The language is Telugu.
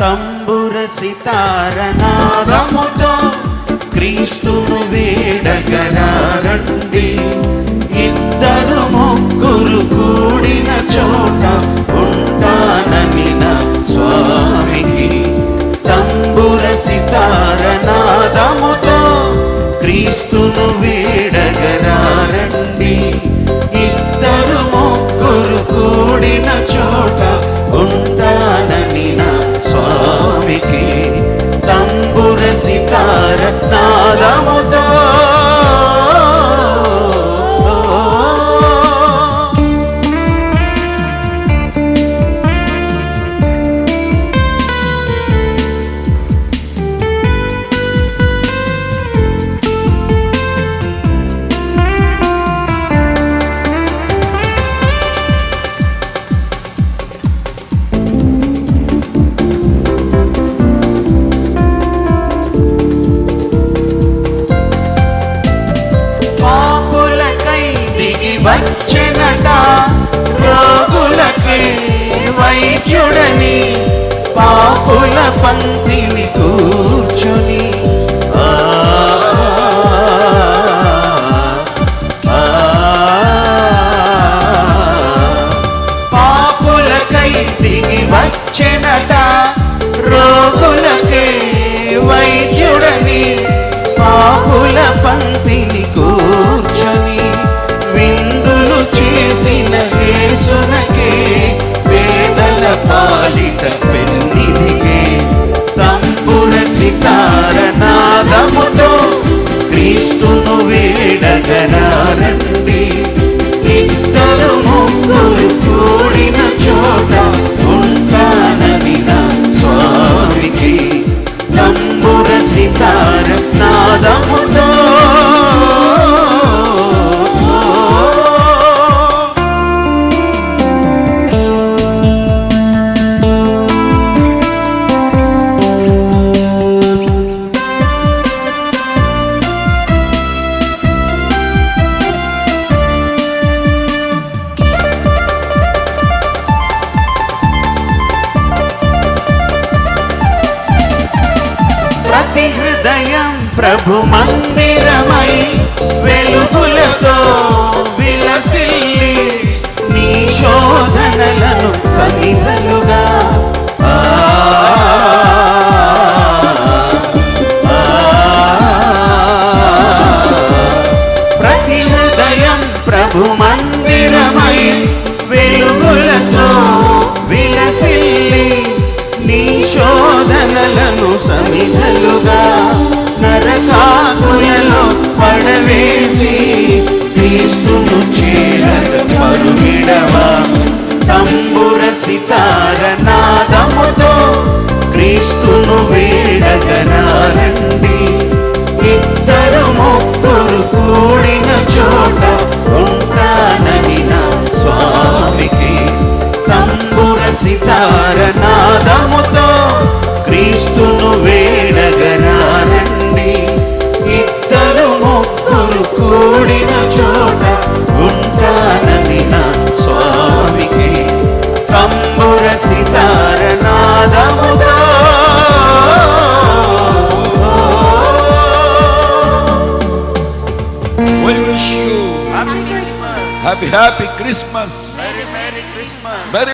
తంబుర సితార నాదముతో క్రీస్తును వేడగరారండి. ఇద్దరు ముగ్గురు కూడిన చోట ఉంటానని నా స్వామికి. తంబుర సితార నాదముతో క్రీస్తును వేడగరారండి. ఇద్దరు ముగ్గురు కూడిన చోట ఉంటానని నా స్వామికి. తంబుర సితార నాదముతో వచ్చెనట రోగులకే వైద్యుడని, పాపుల పంక్తిని కూర్చొని. పాపులకై దిగి వచ్చెనట రోగులకే వైద్యుడని, పాపుల పంక్తిని కూర్చొని. విందులు చేసిన యేసునకే పేదల పాలిట పెన్నిధికే. తంబుర సితార నాదముతో క్రీస్తును వేడగరారండి. ఇద్దరు ముగ్గురు కూడిన చోట ఉంటానని నా స్వామికి. తంబుర సితార నాదముతో ప్రతి హృదయం ప్రభు మందిరమై వెలుగులతో విలసిల్లి, నీ శోధనలను సమిధలుగా ప్రతి హృదయం ప్రభు మందిరమై వెలుగులతో విలసిల్లి, నీ శోధనలను సమిధలుగా నరకాకులలో పడవేసి క్రీస్తును చేరగ పరుగిడవా. తంబుర సితార నాదముతో క్రీస్తును వేడగరారండి. ఇద్దరు ముగ్గురు కూడిన చోట ఉంటానని నా స్వామికి. తంబుర సితార నాదముతో క్రీస్తును వేడగరారండి. ఇద్దరు ముగ్గురు కూడిన చోట ఉంటానని నా స్వామికి. తంబుర Sitara నాదముతో We wish you Happy Christmas. happy Christmas. Merry Christmas. Merry